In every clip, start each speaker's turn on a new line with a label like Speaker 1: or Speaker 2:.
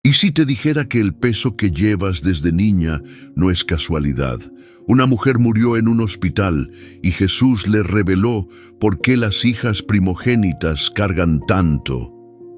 Speaker 1: ¿Y si te dijera que el peso que llevas desde niña no es casualidad? Una mujer murió en un hospital y Jesús le reveló por qué las hijas primogénitas cargan tanto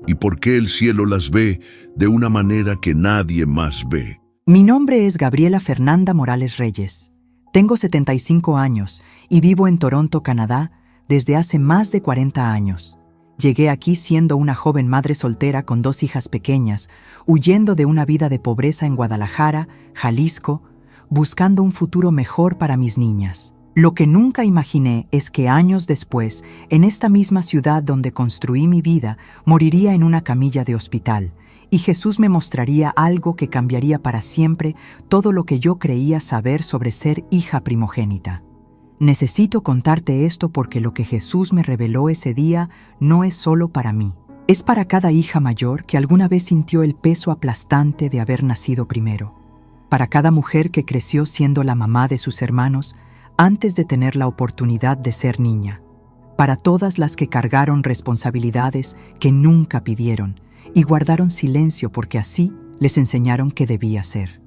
Speaker 1: y por qué el cielo las ve de una manera que nadie más ve.
Speaker 2: Mi nombre es Gabriela Fernanda Morales Reyes. Tengo 75 años y vivo en Toronto, Canadá, desde hace más de 40 años. Llegué aquí siendo una joven madre soltera con 2 hijas pequeñas, huyendo de una vida de pobreza en Guadalajara, Jalisco, buscando un futuro mejor para mis niñas. Lo que nunca imaginé es que años después, en esta misma ciudad donde construí mi vida, moriría en una camilla de hospital, y Jesús me mostraría algo que cambiaría para siempre todo lo que yo creía saber sobre ser hija primogénita. Necesito contarte esto porque lo que Jesús me reveló ese día no es solo para mí. Es para cada hija mayor que alguna vez sintió el peso aplastante de haber nacido primero. Para cada mujer que creció siendo la mamá de sus hermanos antes de tener la oportunidad de ser niña. Para todas las que cargaron responsabilidades que nunca pidieron y guardaron silencio porque así les enseñaron que debía ser.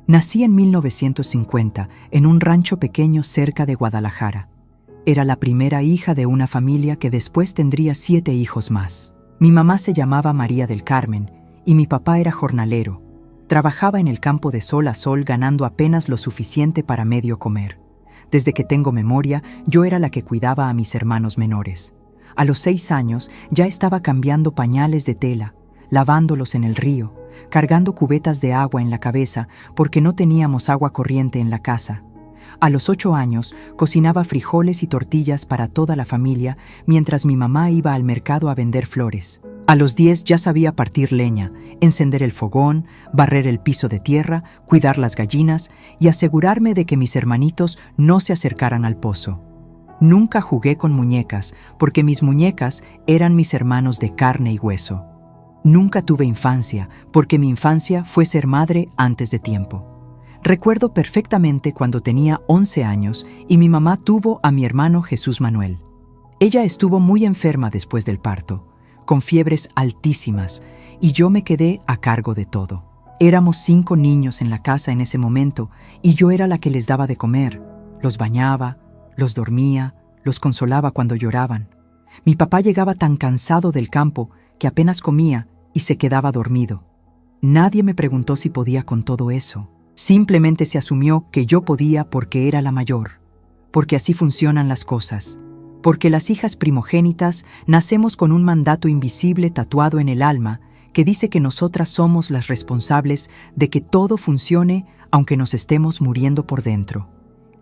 Speaker 2: Nací en 1950 en un rancho pequeño cerca de Guadalajara. Era la primera hija de una familia que después tendría 7 hijos más. Mi mamá se llamaba María del Carmen y mi papá era jornalero. Trabajaba en el campo de sol a sol ganando apenas lo suficiente para medio comer. Desde que tengo memoria, yo era la que cuidaba a mis hermanos menores. A los 6 años ya estaba cambiando pañales de tela, lavándolos en el río, cargando cubetas de agua en la cabeza porque no teníamos agua corriente en la casa. A los 8 años cocinaba frijoles y tortillas para toda la familia mientras mi mamá iba al mercado a vender flores. A los 10 ya sabía partir leña, encender el fogón, barrer el piso de tierra, cuidar las gallinas y asegurarme de que mis hermanitos no se acercaran al pozo. Nunca jugué con muñecas porque mis muñecas eran mis hermanos de carne y hueso. Nunca tuve infancia porque mi infancia fue ser madre antes de tiempo. Recuerdo perfectamente cuando tenía 11 años y mi mamá tuvo a mi hermano Jesús Manuel. Ella estuvo muy enferma después del parto, con fiebres altísimas, y yo me quedé a cargo de todo. Éramos 5 niños en la casa en ese momento y yo era la que les daba de comer. Los bañaba, los dormía, los consolaba cuando lloraban. Mi papá llegaba tan cansado del campo que apenas comía y se quedaba dormido. Nadie me preguntó si podía con todo eso. Simplemente se asumió que yo podía porque era la mayor, porque así funcionan las cosas, porque las hijas primogénitas nacemos con un mandato invisible tatuado en el alma que dice que nosotras somos las responsables de que todo funcione aunque nos estemos muriendo por dentro.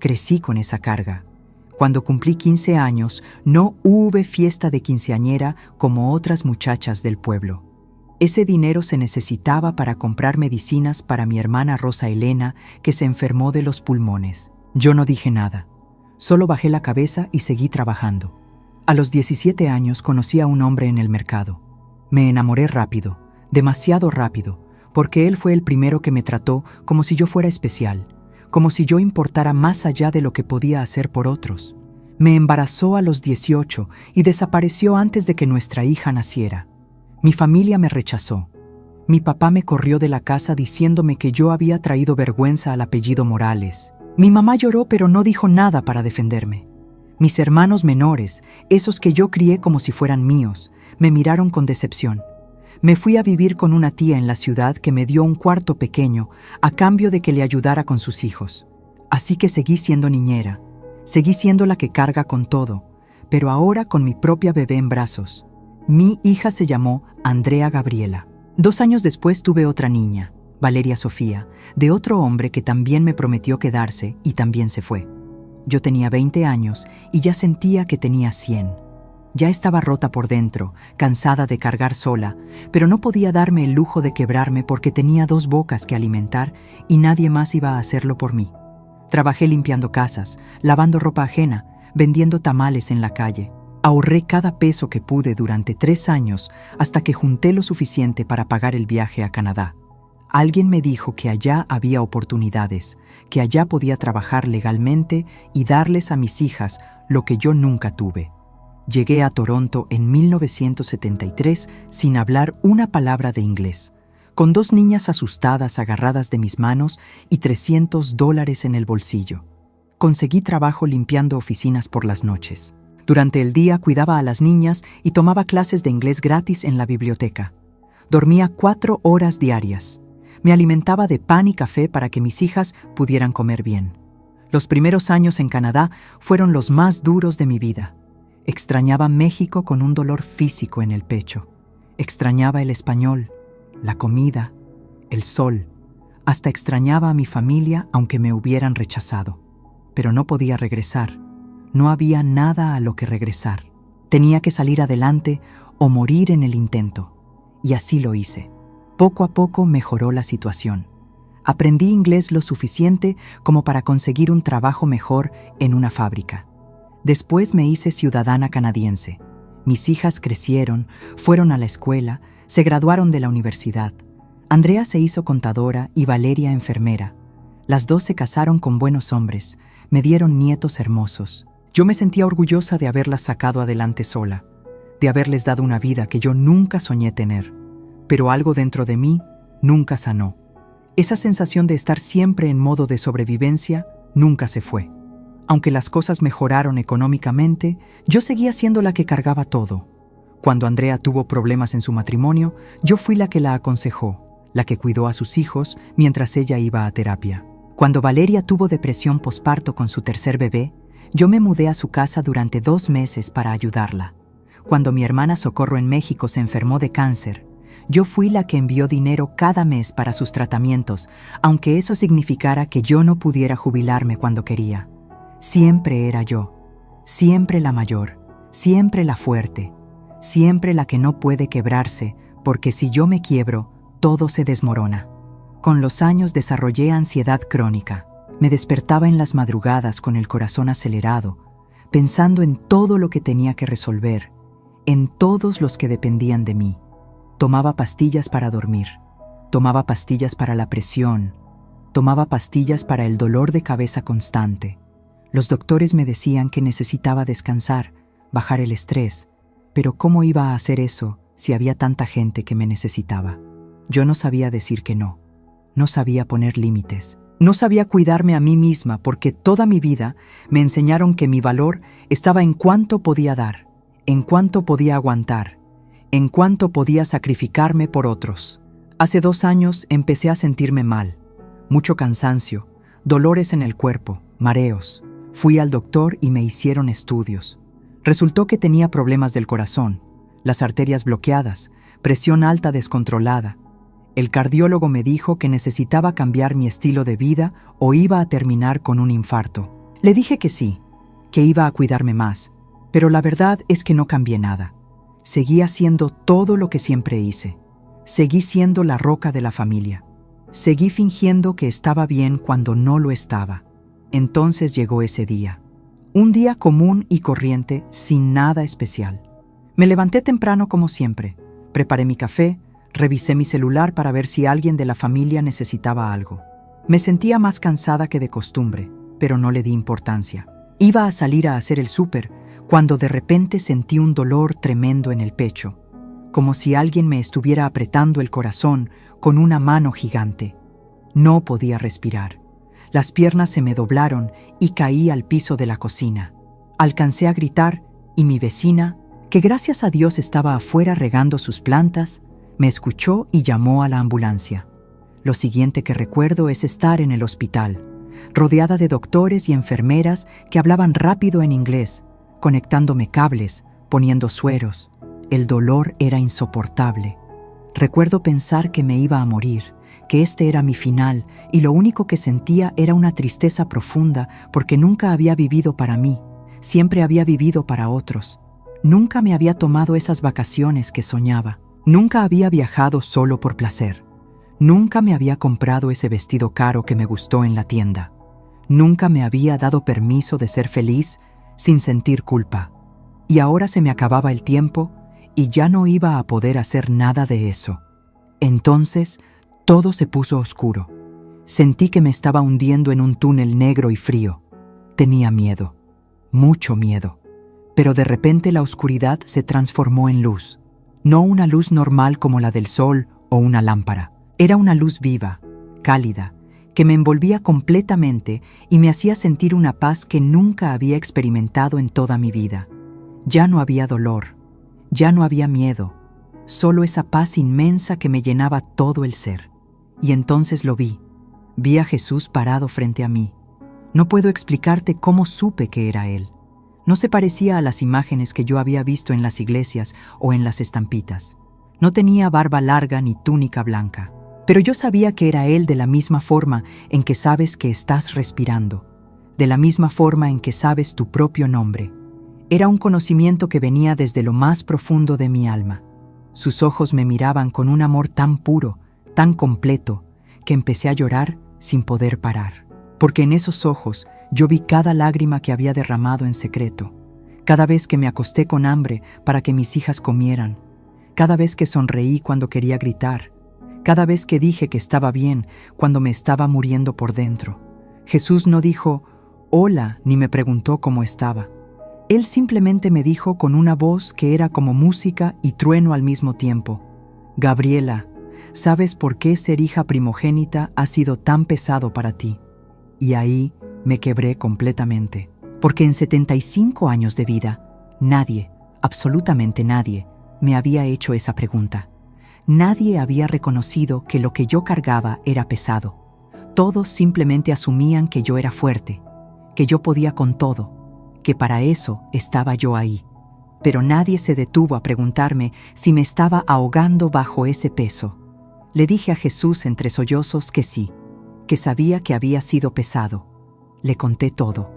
Speaker 2: Crecí con esa carga. Cuando cumplí 15 años, no hubo fiesta de quinceañera como otras muchachas del pueblo. Ese dinero se necesitaba para comprar medicinas para mi hermana Rosa Elena, que se enfermó de los pulmones. Yo no dije nada. Solo bajé la cabeza y seguí trabajando. A los 17 años conocí a un hombre en el mercado. Me enamoré rápido, demasiado rápido, porque él fue el primero que me trató como si yo fuera especial, como si yo importara más allá de lo que podía hacer por otros. Me embarazó a los 18 y desapareció antes de que nuestra hija naciera. Mi familia me rechazó. Mi papá me corrió de la casa diciéndome que yo había traído vergüenza al apellido Morales. Mi mamá lloró pero no dijo nada para defenderme. Mis hermanos menores, esos que yo crié como si fueran míos, me miraron con decepción. Me fui a vivir con una tía en la ciudad que me dio un cuarto pequeño a cambio de que le ayudara con sus hijos. Así que seguí siendo niñera. Seguí siendo la que carga con todo, pero ahora con mi propia bebé en brazos. Mi hija se llamó Andrea Gabriela. 2 años después tuve otra niña, Valeria Sofía, de otro hombre que también me prometió quedarse y también se fue. Yo tenía 20 años y ya sentía que tenía 100. Ya estaba rota por dentro, cansada de cargar sola, pero no podía darme el lujo de quebrarme porque tenía 2 bocas que alimentar y nadie más iba a hacerlo por mí. Trabajé limpiando casas, lavando ropa ajena, vendiendo tamales en la calle. Ahorré cada peso que pude durante 3 años hasta que junté lo suficiente para pagar el viaje a Canadá. Alguien me dijo que allá había oportunidades, que allá podía trabajar legalmente y darles a mis hijas lo que yo nunca tuve. Llegué a Toronto en 1973 sin hablar una palabra de inglés, con 2 niñas asustadas agarradas de mis manos y $300 en el bolsillo. Conseguí trabajo limpiando oficinas por las noches. Durante el día cuidaba a las niñas y tomaba clases de inglés gratis en la biblioteca. Dormía 4 horas diarias. Me alimentaba de pan y café para que mis hijas pudieran comer bien. Los primeros años en Canadá fueron los más duros de mi vida. Extrañaba México con un dolor físico en el pecho. Extrañaba el español, la comida, el sol. Hasta extrañaba a mi familia aunque me hubieran rechazado. Pero no podía regresar. No había nada a lo que regresar. Tenía que salir adelante o morir en el intento. Y así lo hice. Poco a poco mejoró la situación. Aprendí inglés lo suficiente como para conseguir un trabajo mejor en una fábrica. Después me hice ciudadana canadiense. Mis hijas crecieron, fueron a la escuela, se graduaron de la universidad. Andrea se hizo contadora y Valeria enfermera. Las 2 se casaron con buenos hombres, me dieron nietos hermosos. Yo me sentía orgullosa de haberlas sacado adelante sola, de haberles dado una vida que yo nunca soñé tener. Pero algo dentro de mí nunca sanó. Esa sensación de estar siempre en modo de sobrevivencia nunca se fue. Aunque las cosas mejoraron económicamente, yo seguía siendo la que cargaba todo. Cuando Andrea tuvo problemas en su matrimonio, yo fui la que la aconsejó, la que cuidó a sus hijos mientras ella iba a terapia. Cuando Valeria tuvo depresión posparto con su 3er bebé, yo me mudé a su casa durante 2 meses para ayudarla. Cuando mi hermana Socorro en México se enfermó de cáncer, yo fui la que envió dinero cada mes para sus tratamientos, aunque eso significara que yo no pudiera jubilarme cuando quería. Siempre era yo, siempre la mayor, siempre la fuerte, siempre la que no puede quebrarse, porque si yo me quiebro, todo se desmorona. Con los años desarrollé ansiedad crónica. Me despertaba en las madrugadas con el corazón acelerado, pensando en todo lo que tenía que resolver, en todos los que dependían de mí. Tomaba pastillas para dormir, tomaba pastillas para la presión, tomaba pastillas para el dolor de cabeza constante. Los doctores me decían que necesitaba descansar, bajar el estrés, pero ¿cómo iba a hacer eso si había tanta gente que me necesitaba? Yo no sabía decir que no, no sabía poner límites, no sabía cuidarme a mí misma porque toda mi vida me enseñaron que mi valor estaba en cuánto podía dar, en cuánto podía aguantar, en cuánto podía sacrificarme por otros. Hace 2 años empecé a sentirme mal, mucho cansancio, dolores en el cuerpo, mareos. Fui al doctor y me hicieron estudios. Resultó que tenía problemas del corazón, las arterias bloqueadas, presión alta descontrolada. El cardiólogo me dijo que necesitaba cambiar mi estilo de vida o iba a terminar con un infarto. Le dije que sí, que iba a cuidarme más, pero la verdad es que no cambié nada. Seguí haciendo todo lo que siempre hice. Seguí siendo la roca de la familia. Seguí fingiendo que estaba bien cuando no lo estaba. Entonces llegó ese día. Un día común y corriente, sin nada especial. Me levanté temprano como siempre. Preparé mi café, revisé mi celular para ver si alguien de la familia necesitaba algo. Me sentía más cansada que de costumbre, pero no le di importancia. Iba a salir a hacer el súper cuando de repente sentí un dolor tremendo en el pecho, como si alguien me estuviera apretando el corazón con una mano gigante. No podía respirar. Las piernas se me doblaron y caí al piso de la cocina. Alcancé a gritar y mi vecina, que gracias a Dios estaba afuera regando sus plantas, me escuchó y llamó a la ambulancia. Lo siguiente que recuerdo es estar en el hospital, rodeada de doctores y enfermeras que hablaban rápido en inglés, conectándome cables, poniendo sueros. El dolor era insoportable. Recuerdo pensar que me iba a morir, que este era mi final, y lo único que sentía era una tristeza profunda porque nunca había vivido para mí, siempre había vivido para otros. Nunca me había tomado esas vacaciones que soñaba. Nunca había viajado solo por placer. Nunca me había comprado ese vestido caro que me gustó en la tienda. Nunca me había dado permiso de ser feliz sin sentir culpa. Y ahora se me acababa el tiempo y ya no iba a poder hacer nada de eso. Entonces, todo se puso oscuro. Sentí que me estaba hundiendo en un túnel negro y frío. Tenía miedo, mucho miedo. Pero de repente la oscuridad se transformó en luz. No una luz normal como la del sol o una lámpara. Era una luz viva, cálida, que me envolvía completamente y me hacía sentir una paz que nunca había experimentado en toda mi vida. Ya no había dolor, ya no había miedo, solo esa paz inmensa que me llenaba todo el ser. Y entonces lo vi. Vi a Jesús parado frente a mí. No puedo explicarte cómo supe que era Él. No se parecía a las imágenes que yo había visto en las iglesias o en las estampitas. No tenía barba larga ni túnica blanca. Pero yo sabía que era Él de la misma forma en que sabes que estás respirando, de la misma forma en que sabes tu propio nombre. Era un conocimiento que venía desde lo más profundo de mi alma. Sus ojos me miraban con un amor tan puro, tan completo, que empecé a llorar sin poder parar. Porque en esos ojos yo vi cada lágrima que había derramado en secreto, cada vez que me acosté con hambre para que mis hijas comieran, cada vez que sonreí cuando quería gritar, cada vez que dije que estaba bien cuando me estaba muriendo por dentro. Jesús no dijo hola ni me preguntó cómo estaba. Él simplemente me dijo con una voz que era como música y trueno al mismo tiempo: Gabriela, ¿sabes por qué ser hija primogénita ha sido tan pesado para ti? Y ahí me quebré completamente, porque en 75 años de vida, nadie, absolutamente nadie, me había hecho esa pregunta. Nadie había reconocido que lo que yo cargaba era pesado. Todos simplemente asumían que yo era fuerte, que yo podía con todo, que para eso estaba yo ahí. Pero nadie se detuvo a preguntarme si me estaba ahogando bajo ese peso. Le dije a Jesús entre sollozos que sí, que sabía que había sido pesado. Le conté todo.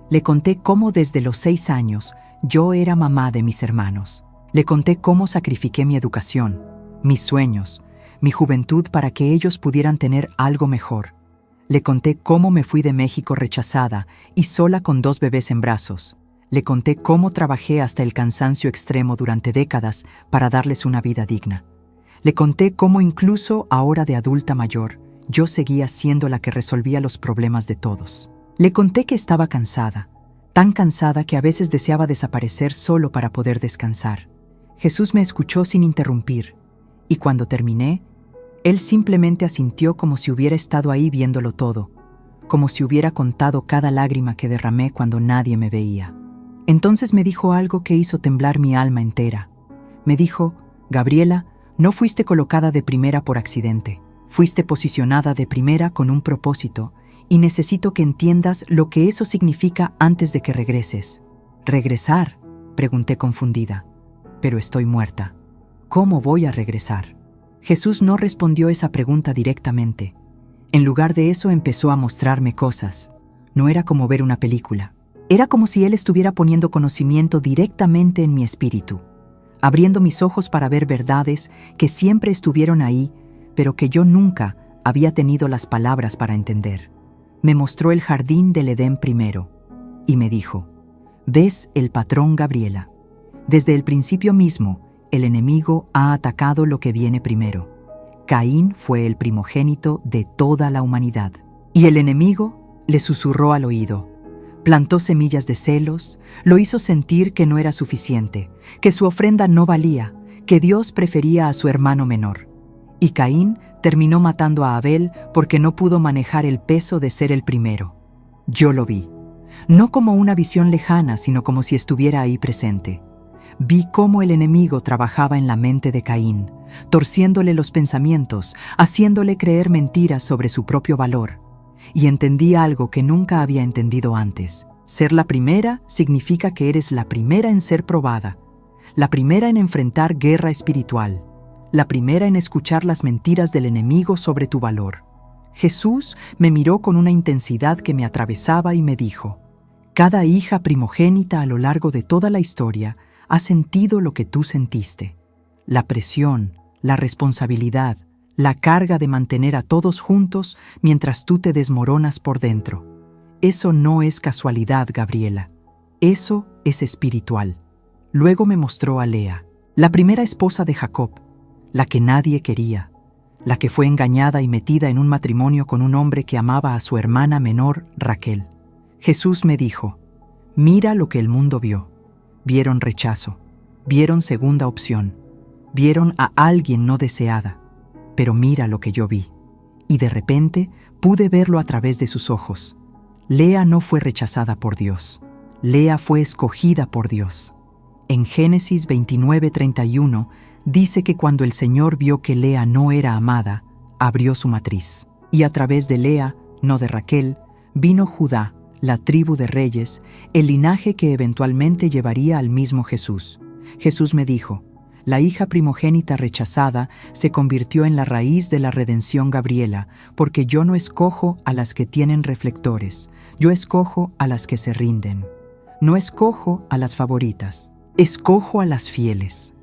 Speaker 2: Le conté cómo desde los 6 años yo era mamá de mis hermanos. Le conté cómo sacrifiqué mi educación, mis sueños, mi juventud para que ellos pudieran tener algo mejor. Le conté cómo me fui de México rechazada y sola con 2 bebés en brazos. Le conté cómo trabajé hasta el cansancio extremo durante décadas para darles una vida digna. Le conté cómo incluso ahora de adulta mayor, yo seguía siendo la que resolvía los problemas de todos. Le conté que estaba cansada, tan cansada que a veces deseaba desaparecer solo para poder descansar. Jesús me escuchó sin interrumpir, y cuando terminé, Él simplemente asintió como si hubiera estado ahí viéndolo todo, como si hubiera contado cada lágrima que derramé cuando nadie me veía. Entonces me dijo algo que hizo temblar mi alma entera. Me dijo: Gabriela, no fuiste colocada de primera por accidente. Fuiste posicionada de primera con un propósito, y necesito que entiendas lo que eso significa antes de que regreses. ¿Regresar?, pregunté confundida. Pero estoy muerta. ¿Cómo voy a regresar? Jesús no respondió esa pregunta directamente. En lugar de eso empezó a mostrarme cosas. No era como ver una película. Era como si Él estuviera poniendo conocimiento directamente en mi espíritu, abriendo mis ojos para ver verdades que siempre estuvieron ahí, pero que yo nunca había tenido las palabras para entender. Me mostró el jardín del Edén primero, y me dijo: ¿ves el patrón, Gabriela? Desde el principio mismo, el enemigo ha atacado lo que viene primero. Caín fue el primogénito de toda la humanidad. Y el enemigo le susurró al oído. Plantó semillas de celos, lo hizo sentir que no era suficiente, que su ofrenda no valía, que Dios prefería a su hermano menor. Y Caín terminó matando a Abel porque no pudo manejar el peso de ser el primero. Yo lo vi, no como una visión lejana, sino como si estuviera ahí presente. Vi cómo el enemigo trabajaba en la mente de Caín, torciéndole los pensamientos, haciéndole creer mentiras sobre su propio valor. Y entendí algo que nunca había entendido antes. Ser la primera significa que eres la primera en ser probada, la primera en enfrentar guerra espiritual, la primera en escuchar las mentiras del enemigo sobre tu valor. Jesús me miró con una intensidad que me atravesaba y me dijo: cada hija primogénita a lo largo de toda la historia ha sentido lo que tú sentiste. La presión, la responsabilidad, la carga de mantener a todos juntos mientras tú te desmoronas por dentro. Eso no es casualidad, Gabriela. Eso es espiritual. Luego me mostró a Lea, la primera esposa de Jacob, la que nadie quería, la que fue engañada y metida en un matrimonio con un hombre que amaba a su hermana menor, Raquel. Jesús me dijo: mira lo que el mundo vio. Vieron rechazo, vieron segunda opción, vieron a alguien no deseada. Pero mira lo que yo vi. Y de repente pude verlo a través de sus ojos. Lea no fue rechazada por Dios. Lea fue escogida por Dios. En Génesis 29:31 dice que cuando el Señor vio que Lea no era amada, abrió su matriz. Y a través de Lea, no de Raquel, vino Judá, la tribu de reyes, el linaje que eventualmente llevaría al mismo Jesús. Jesús me dijo: la hija primogénita rechazada se convirtió en la raíz de la redención Gabriela, porque yo no escojo a las que tienen reflectores, yo escojo a las que se rinden. No escojo a las favoritas, escojo a las fieles.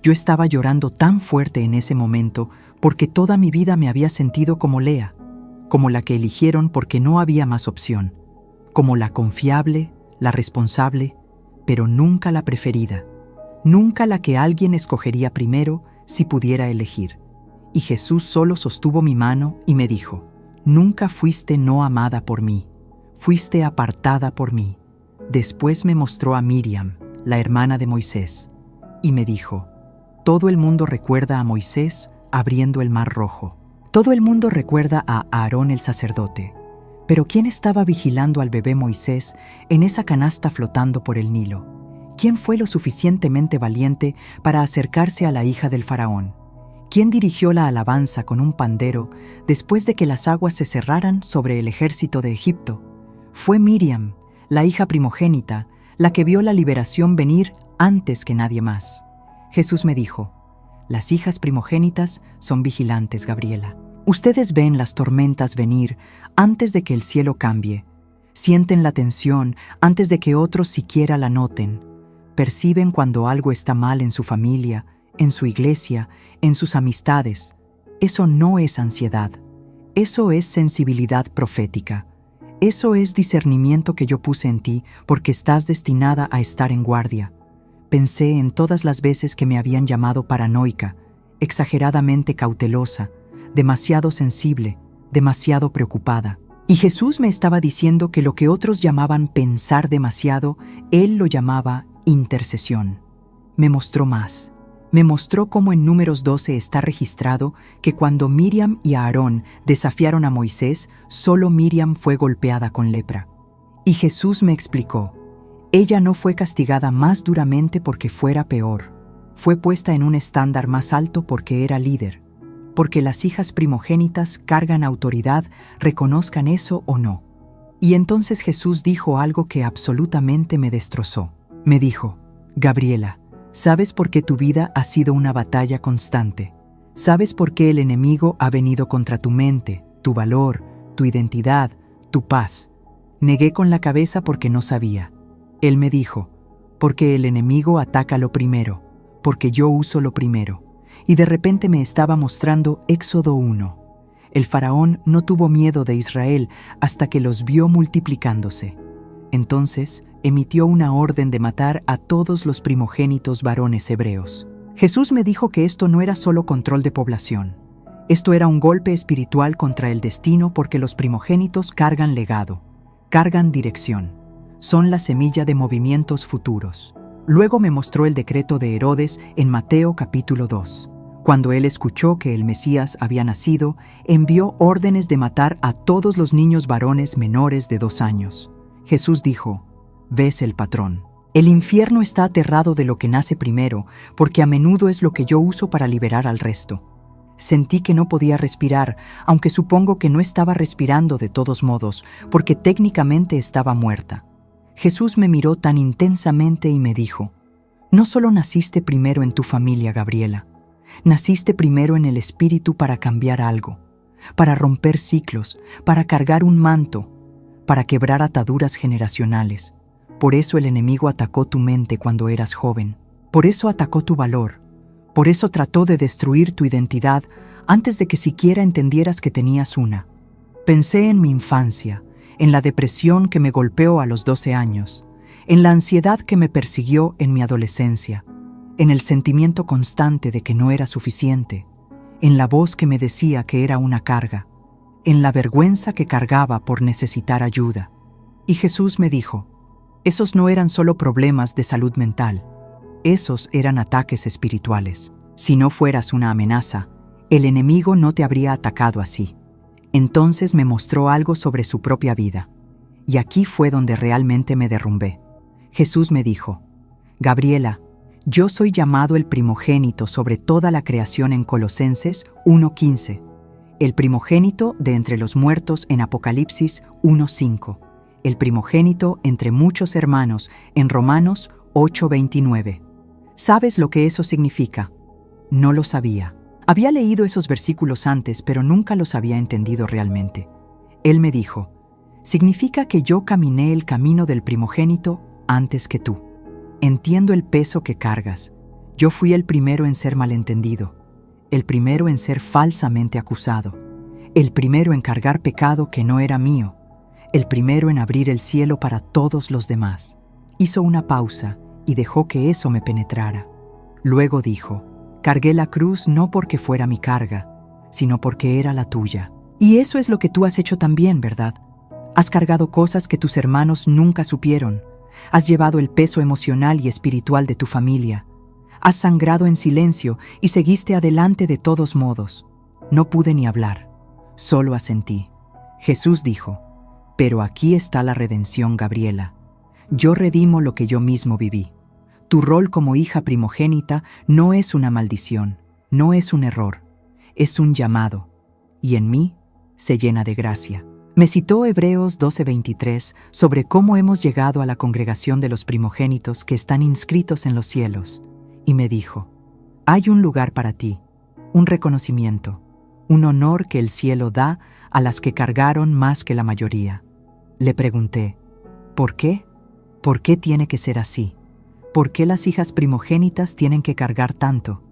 Speaker 2: Yo estaba llorando tan fuerte en ese momento porque toda mi vida me había sentido como Lea, como la que eligieron porque no había más opción, como la confiable, la responsable, pero nunca la preferida. Nunca la que alguien escogería primero si pudiera elegir. Y Jesús solo sostuvo mi mano y me dijo: nunca fuiste no amada por mí, fuiste apartada por mí. Después me mostró a Miriam, la hermana de Moisés, y me dijo: todo el mundo recuerda a Moisés abriendo el mar rojo. Todo el mundo recuerda a Aarón el sacerdote. Pero ¿quién estaba vigilando al bebé Moisés en esa canasta flotando por el Nilo? ¿Quién fue lo suficientemente valiente para acercarse a la hija del faraón? ¿Quién dirigió la alabanza con un pandero después de que las aguas se cerraran sobre el ejército de Egipto? Fue Miriam, la hija primogénita, la que vio la liberación venir antes que nadie más. Jesús me dijo: las hijas primogénitas son vigilantes, Gabriela. Ustedes ven las tormentas venir antes de que el cielo cambie. Sienten la tensión antes de que otros siquiera la noten. Perciben cuando algo está mal en su familia, en su iglesia, en sus amistades. Eso no es ansiedad. Eso es sensibilidad profética. Eso es discernimiento que yo puse en ti porque estás destinada a estar en guardia. Pensé en todas las veces que me habían llamado paranoica, exageradamente cautelosa, demasiado sensible, demasiado preocupada. Y Jesús me estaba diciendo que lo que otros llamaban pensar demasiado, Él lo llamaba intercesión. Me mostró más. Me mostró cómo en Números 12 está registrado que cuando Miriam y Aarón desafiaron a Moisés, solo Miriam fue golpeada con lepra. Y Jesús me explicó: ella no fue castigada más duramente porque fuera peor. Fue puesta en un estándar más alto porque era líder. Porque las hijas primogénitas cargan autoridad, reconozcan eso o no. Y entonces Jesús dijo algo que absolutamente me destrozó. Me dijo: Gabriela, ¿sabes por qué tu vida ha sido una batalla constante? ¿Sabes por qué el enemigo ha venido contra tu mente, tu valor, tu identidad, tu paz? Negué con la cabeza porque no sabía. Él me dijo: porque el enemigo ataca lo primero, porque yo uso lo primero. Y de repente me estaba mostrando Éxodo 1. El faraón no tuvo miedo de Israel hasta que los vio multiplicándose. Entonces emitió una orden de matar a todos los primogénitos varones hebreos. Jesús me dijo que esto no era solo control de población. Esto era un golpe espiritual contra el destino porque los primogénitos cargan legado, cargan dirección. Son la semilla de movimientos futuros. Luego me mostró el decreto de Herodes en Mateo capítulo 2. Cuando él escuchó que el Mesías había nacido, envió órdenes de matar a todos los niños varones menores de 2 años. Jesús dijo: ¿ves el patrón? El infierno está aterrado de lo que nace primero, porque a menudo es lo que yo uso para liberar al resto. Sentí que no podía respirar, aunque supongo que no estaba respirando de todos modos, porque técnicamente estaba muerta. Jesús me miró tan intensamente y me dijo: no solo naciste primero en tu familia, Gabriela, naciste primero en el espíritu para cambiar algo, para romper ciclos, para cargar un manto, para quebrar ataduras generacionales. Por eso el enemigo atacó tu mente cuando eras joven. Por eso atacó tu valor. Por eso trató de destruir tu identidad antes de que siquiera entendieras que tenías una. Pensé en mi infancia, en la depresión que me golpeó a los 12 años, en la ansiedad que me persiguió en mi adolescencia, en el sentimiento constante de que no era suficiente, en la voz que me decía que era una carga, en la vergüenza que cargaba por necesitar ayuda. Y Jesús me dijo: esos no eran solo problemas de salud mental, esos eran ataques espirituales. Si no fueras una amenaza, El enemigo no te habría atacado así. Entonces me mostró algo sobre su propia vida. Y aquí fue donde realmente me derrumbé. Jesús me dijo: Gabriela, yo soy llamado el primogénito sobre toda la creación en Colosenses 1:15, el primogénito de entre los muertos en Apocalipsis 1:5, el primogénito entre muchos hermanos en Romanos 8:29. ¿Sabes lo que eso significa? No lo sabía. Había leído esos versículos antes, pero nunca los había entendido realmente. Él me dijo: significa que yo caminé el camino del primogénito antes que tú. Entiendo el peso que cargas. Yo fui el primero en ser malentendido, el primero en ser falsamente acusado, el primero en cargar pecado que no era mío, el primero en abrir el cielo para todos los demás. Hizo una pausa y dejó que eso me penetrara. Luego dijo: cargué la cruz no porque fuera mi carga, sino porque era la tuya. Y eso es lo que tú has hecho también, ¿verdad? Has cargado cosas que tus hermanos nunca supieron. Has llevado el peso emocional y espiritual de tu familia. Has sangrado en silencio y seguiste adelante de todos modos. No pude ni hablar, solo asentí. Jesús dijo: pero aquí está la redención, Gabriela. Yo redimo lo que yo mismo viví. Tu rol como hija primogénita no es una maldición, no es un error, es un llamado, y en mí se llena de gracia. Me citó Hebreos 12:23 sobre cómo hemos llegado a la congregación de los primogénitos que están inscritos en los cielos, y me dijo: hay un lugar para ti, un reconocimiento, un honor que el cielo da a las que cargaron más que la mayoría. Le pregunté: ¿por qué? ¿Por qué tiene que ser así? ¿Por qué las hijas primogénitas tienen que cargar tanto?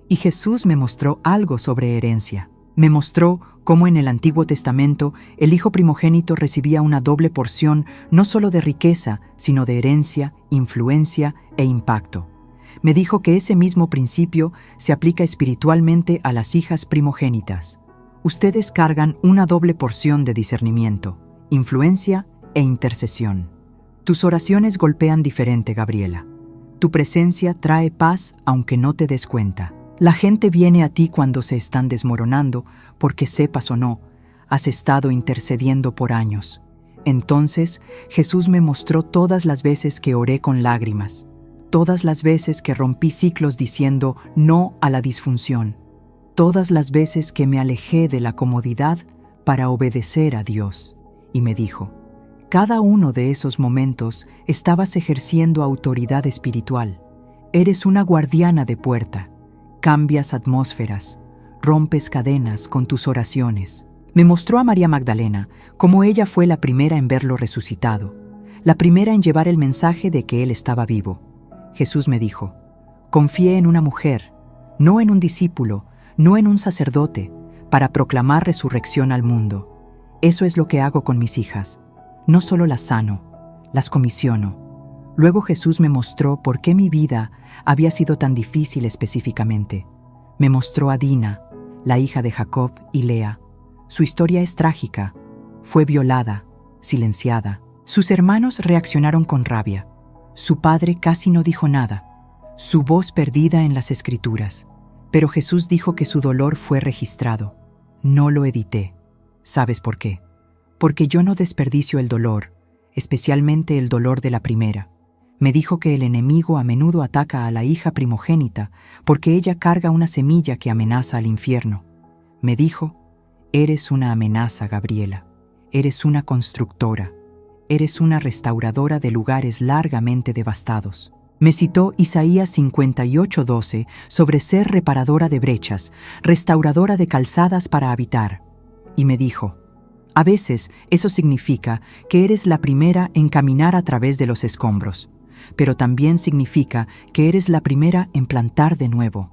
Speaker 2: Y Jesús me mostró algo sobre herencia. Me mostró cómo en el Antiguo Testamento el hijo primogénito recibía una doble porción no solo de riqueza, sino de herencia, influencia e impacto. Me dijo que ese mismo principio se aplica espiritualmente a las hijas primogénitas. Ustedes cargan una doble porción de discernimiento, influencia e intercesión. Tus oraciones golpean diferente, Gabriela. Tu presencia trae paz aunque no te des cuenta. La gente viene a ti cuando se están desmoronando, porque sepas o no, has estado intercediendo por años. Entonces Jesús me mostró todas las veces que oré con lágrimas, todas las veces que rompí ciclos diciendo no a la disfunción, todas las veces que me alejé de la comodidad para obedecer a Dios. Y me dijo: cada uno de esos momentos estabas ejerciendo autoridad espiritual. Eres una guardiana de puerta. Cambias atmósferas, rompes cadenas con tus oraciones. Me mostró a María Magdalena cómo ella fue la primera en verlo resucitado, la primera en llevar el mensaje de que él estaba vivo. Jesús me dijo: confié en una mujer, no en un discípulo, no en un sacerdote, para proclamar resurrección al mundo. Eso es lo que hago con mis hijas. No solo las sano, las comisiono. Luego Jesús me mostró por qué mi vida había sido tan difícil específicamente. Me mostró a Dina, la hija de Jacob y Lea. Su historia es trágica. Fue violada, silenciada. Sus hermanos reaccionaron con rabia. Su padre casi no dijo nada. Su voz perdida en las escrituras. Pero Jesús dijo que su dolor fue registrado. No lo edité. ¿Sabes por qué? Porque yo no desperdicio el dolor, especialmente el dolor de la primera. Me dijo que el enemigo a menudo ataca a la hija primogénita porque ella carga una semilla que amenaza al infierno. Me dijo: eres una amenaza, Gabriela. Eres una constructora. Eres una restauradora de lugares largamente devastados. Me citó Isaías 58:12 sobre ser reparadora de brechas, restauradora de calzadas para habitar. Y me dijo: a veces eso significa que eres la primera en caminar a través de los escombros, pero también significa que eres la primera en plantar de nuevo.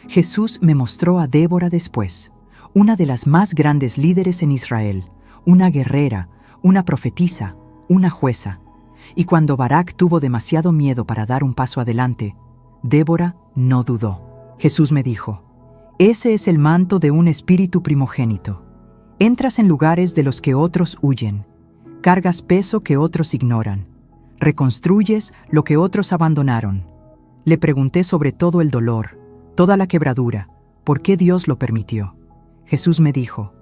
Speaker 2: Jesús me mostró a Débora después, una de las más grandes líderes en Israel, una guerrera, una profetisa, una jueza. Y cuando Barak tuvo demasiado miedo para dar un paso adelante, Débora no dudó. Jesús me dijo: ese es el manto de un espíritu primogénito. Entras en lugares de los que otros huyen, cargas peso que otros ignoran, reconstruyes lo que otros abandonaron. Le pregunté sobre todo el dolor, toda la quebradura, ¿Por qué Dios lo permitió? Jesús me dijo,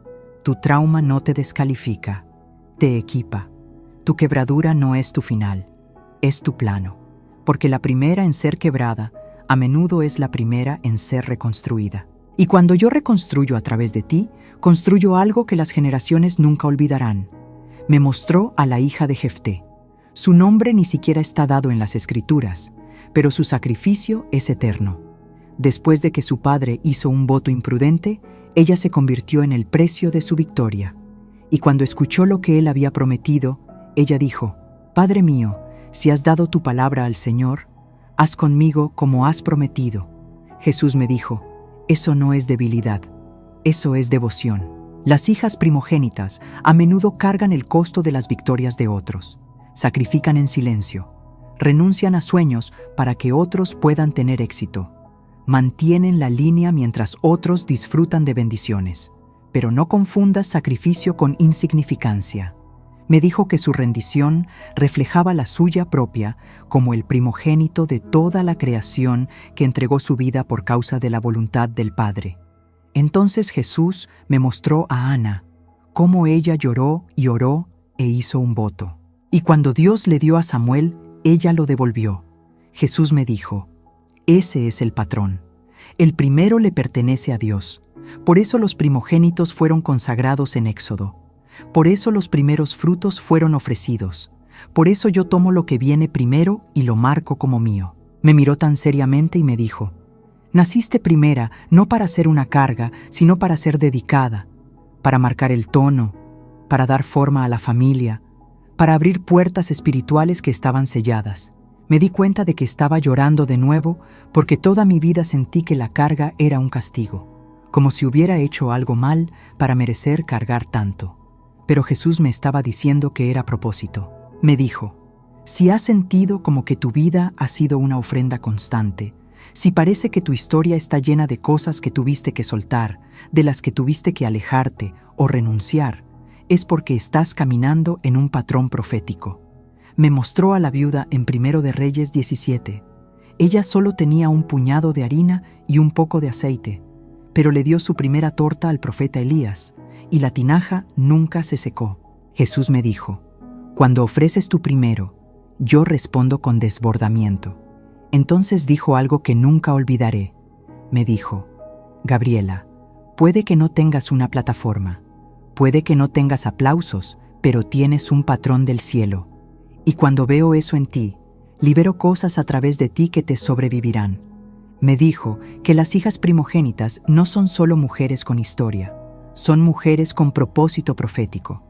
Speaker 2: tu trauma no te descalifica, te equipa. Tu quebradura no es tu final, es tu plano. Porque la primera en ser quebrada, a menudo es la primera en ser reconstruida. Y cuando yo reconstruyo a través de ti, construyo algo que las generaciones nunca olvidarán. Me mostró a la hija de Jefté. Su nombre ni siquiera está dado en las Escrituras, pero su sacrificio es eterno. Después de que su padre hizo un voto imprudente, ella se convirtió en el precio de su victoria. Y cuando escuchó lo que él había prometido, ella dijo, Padre mío, si has dado tu palabra al Señor, haz conmigo como has prometido. Jesús me dijo, eso no es debilidad, eso es devoción. Las hijas primogénitas a menudo cargan el costo de las victorias de otros, sacrifican en silencio, renuncian a sueños para que otros puedan tener éxito, mantienen la línea mientras otros disfrutan de bendiciones, pero no confundas sacrificio con insignificancia. Me dijo que su rendición reflejaba la suya propia como el primogénito de toda la creación que entregó su vida por causa de la voluntad del Padre. Entonces Jesús me mostró a Ana, cómo ella lloró y oró e hizo un voto. Y cuando Dios le dio a Samuel, ella lo devolvió. Jesús me dijo, ese es el patrón. El primero le pertenece a Dios. Por eso los primogénitos fueron consagrados en Éxodo. Por eso los primeros frutos fueron ofrecidos. Por eso yo tomo lo que viene primero y lo marco como mío. Me miró tan seriamente y me dijo, naciste primera no para ser una carga, sino para ser dedicada, para marcar el tono, para dar forma a la familia, para abrir puertas espirituales que estaban selladas. Me di cuenta de que estaba llorando de nuevo porque toda mi vida sentí que la carga era un castigo, como si hubiera hecho algo mal para merecer cargar tanto. Pero Jesús me estaba diciendo que era a propósito. Me dijo, si has sentido como que tu vida ha sido una ofrenda constante, si parece que tu historia está llena de cosas que tuviste que soltar, de las que tuviste que alejarte o renunciar, es porque estás caminando en un patrón profético. Me mostró a la viuda en 1 de Reyes 17. Ella solo tenía un puñado de harina y un poco de aceite, pero le dio su primera torta al profeta Elías, y la tinaja nunca se secó. Jesús me dijo, cuando ofreces tu primero, yo respondo con desbordamiento. Entonces dijo algo que nunca olvidaré. Me dijo, Gabriela, puede que no tengas una plataforma, puede que no tengas aplausos, pero tienes un patrón del cielo. Y cuando veo eso en ti, libero cosas a través de ti que te sobrevivirán. Me dijo que las hijas primogénitas no son solo mujeres con historia, son mujeres con propósito profético.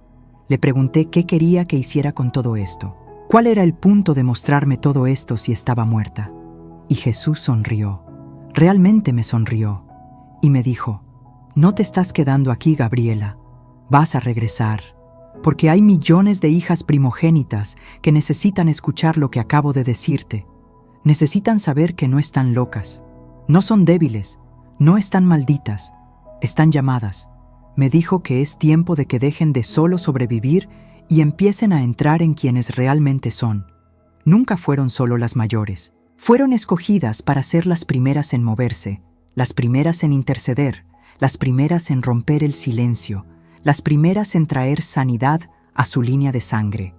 Speaker 2: Le pregunté qué quería que hiciera con todo esto. ¿Cuál era el punto de mostrarme todo esto si estaba muerta? Y Jesús sonrió. Realmente me sonrió. Y me dijo, no te estás quedando aquí, Gabriela. Vas a regresar. Porque hay millones de hijas primogénitas que necesitan escuchar lo que acabo de decirte. Necesitan saber que no están locas. No son débiles. No están malditas. Están llamadas. Me dijo que es tiempo de que dejen de solo sobrevivir y empiecen a entrar en quienes realmente son. Nunca fueron solo las mayores. Fueron escogidas para ser las primeras en moverse, las primeras en interceder, las primeras en romper el silencio, las primeras en traer sanidad a su línea de sangre.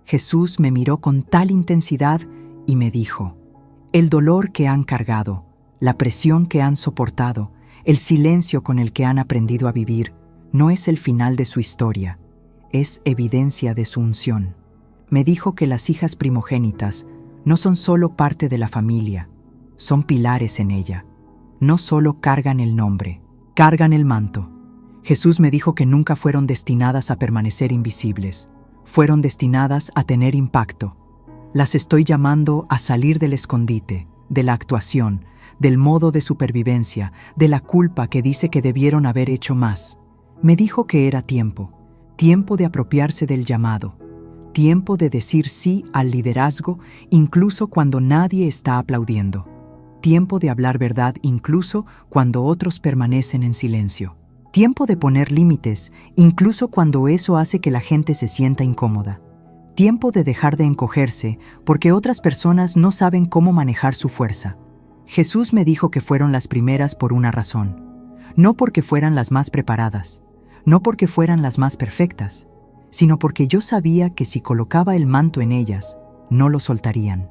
Speaker 2: Jesús me miró con tal intensidad y me dijo, el dolor que han cargado, la presión que han soportado, el silencio con el que han aprendido a vivir, no es el final de su historia, es evidencia de su unción. Me dijo que las hijas primogénitas no son solo parte de la familia, son pilares en ella. No solo cargan el nombre, cargan el manto. Jesús me dijo que nunca fueron destinadas a permanecer invisibles, fueron destinadas a tener impacto. Las estoy llamando a salir del escondite, de la actuación, del modo de supervivencia, de la culpa que dice que debieron haber hecho más. Me dijo que era tiempo de apropiarse del llamado, tiempo de decir sí al liderazgo incluso cuando nadie está aplaudiendo, tiempo de hablar verdad incluso cuando otros permanecen en silencio, tiempo de poner límites incluso cuando eso hace que la gente se sienta incómoda, tiempo de dejar de encogerse porque otras personas no saben cómo manejar su fuerza. Jesús me dijo que fueron las primeras por una razón. no porque fueran las más preparadas, no porque fueran las más perfectas, sino porque yo sabía que si colocaba el manto en ellas, no lo soltarían.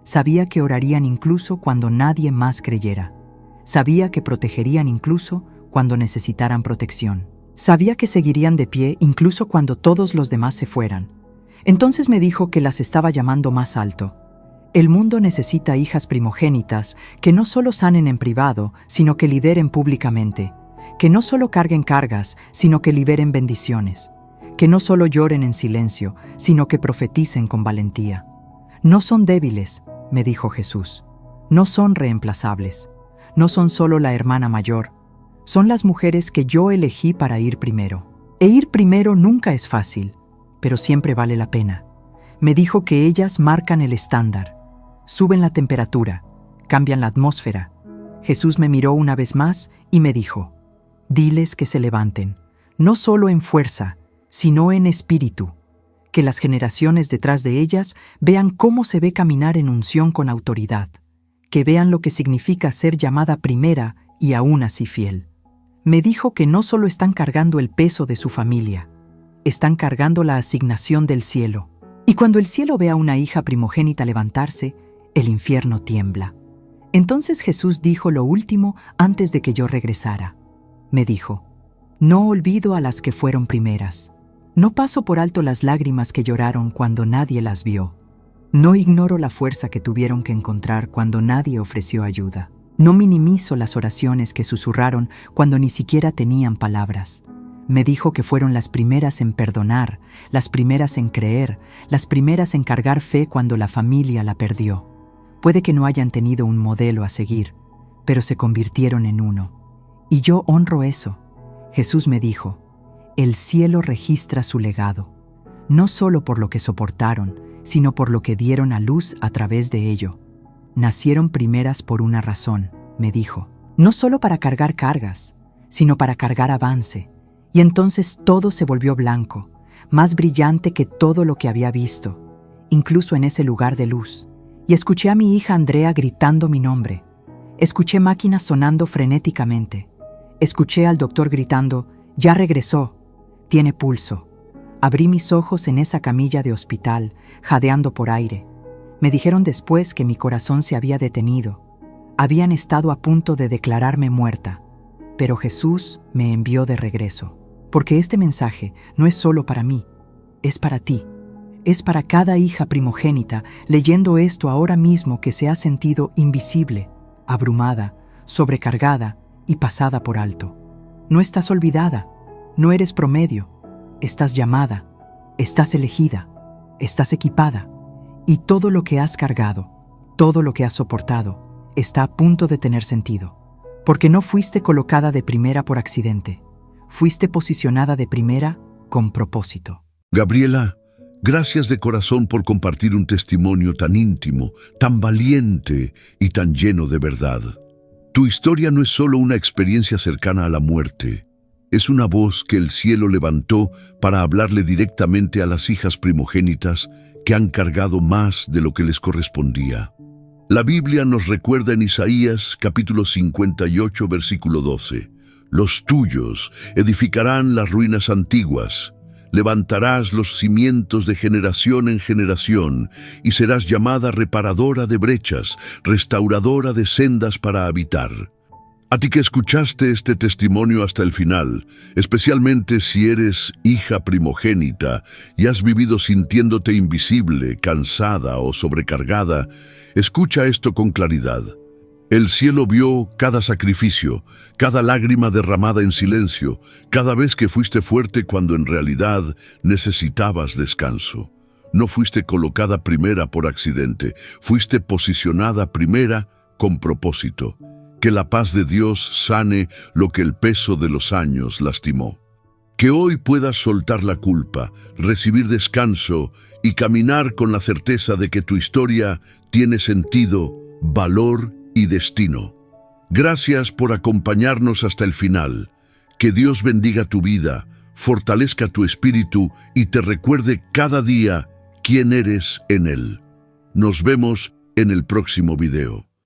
Speaker 2: Sabía que orarían incluso cuando nadie más creyera. Sabía que protegerían incluso cuando necesitaran protección. Sabía que seguirían de pie incluso cuando todos los demás se fueran. Entonces me dijo que las estaba llamando más alto. El mundo necesita hijas primogénitas que no solo sanen en privado, sino que lideren públicamente, que no solo carguen cargas, sino que liberen bendiciones, que no solo lloren en silencio, sino que profeticen con valentía. No son débiles, me dijo Jesús. No son reemplazables. No son solo la hermana mayor. Son las mujeres que yo elegí para ir primero. E ir primero nunca es fácil, pero siempre vale la pena. Me dijo que ellas marcan el estándar. Suben la temperatura, cambian la atmósfera. Jesús me miró una vez más y me dijo: diles que se levanten, no solo en fuerza, sino en espíritu. Que las generaciones detrás de ellas vean cómo se ve caminar en unción con autoridad. Que vean lo que significa ser llamada primera y aún así fiel. Me dijo que no solo están cargando el peso de su familia, están cargando la asignación del cielo. Y cuando el cielo ve a una hija primogénita levantarse, el infierno tiembla. Entonces Jesús dijo lo último antes de que yo regresara. Me dijo: no olvido a las que fueron primeras. No paso por alto las lágrimas que lloraron cuando nadie las vio. No ignoro la fuerza que tuvieron que encontrar cuando nadie ofreció ayuda. No minimizo las oraciones que susurraron cuando ni siquiera tenían palabras. Me dijo que fueron las primeras en perdonar, las primeras en creer, las primeras en cargar fe cuando la familia la perdió. Puede que no hayan tenido un modelo a seguir, pero se convirtieron en uno. Y yo honro eso. Jesús me dijo: el cielo registra su legado, no solo por lo que soportaron, sino por lo que dieron a luz a través de ello. Nacieron primeras por una razón, me dijo, no solo para cargar cargas, sino para cargar avance. Y entonces todo se volvió blanco, más brillante que todo lo que había visto, incluso en ese lugar de luz. Y escuché a mi hija Andrea gritando mi nombre. Escuché máquinas sonando frenéticamente. Escuché al doctor gritando: ya regresó, tiene pulso. Abrí mis ojos en esa camilla de hospital, jadeando por aire. Me dijeron después que mi corazón se había detenido. Habían estado a punto de declararme muerta. Pero Jesús me envió de regreso. Porque este mensaje no es solo para mí, es para ti. Es para cada hija primogénita leyendo esto ahora mismo que se ha sentido invisible, abrumada, sobrecargada y pasada por alto. No estás olvidada, no eres promedio, estás llamada, estás elegida, estás equipada. Y todo lo que has cargado, todo lo que has soportado, está a punto de tener sentido. Porque no fuiste colocada de primera por accidente. Fuiste posicionada de primera con propósito.
Speaker 1: Gabriela, gracias de corazón por compartir un testimonio tan íntimo, tan valiente y tan lleno de verdad. Tu historia no es solo una experiencia cercana a la muerte. Es una voz que el cielo levantó para hablarle directamente a las hijas primogénitas que han cargado más de lo que les correspondía. La Biblia nos recuerda en Isaías capítulo 58, versículo 12. Los tuyos edificarán las ruinas antiguas, levantarás los cimientos de generación en generación y serás llamada reparadora de brechas, restauradora de sendas para habitar. A ti que escuchaste este testimonio hasta el final, especialmente si eres hija primogénita y has vivido sintiéndote invisible, cansada o sobrecargada, escucha esto con claridad. El cielo vio cada sacrificio, cada lágrima derramada en silencio, cada vez que fuiste fuerte cuando en realidad necesitabas descanso. No fuiste colocada primera por accidente, fuiste posicionada primera con propósito. Que la paz de Dios sane lo que el peso de los años lastimó. Que hoy puedas soltar la culpa, recibir descanso y caminar con la certeza de que tu historia tiene sentido, valor y destino. Gracias por acompañarnos hasta el final. Que Dios bendiga tu vida, fortalezca tu espíritu y te recuerde cada día quién eres en Él. Nos vemos en el próximo video.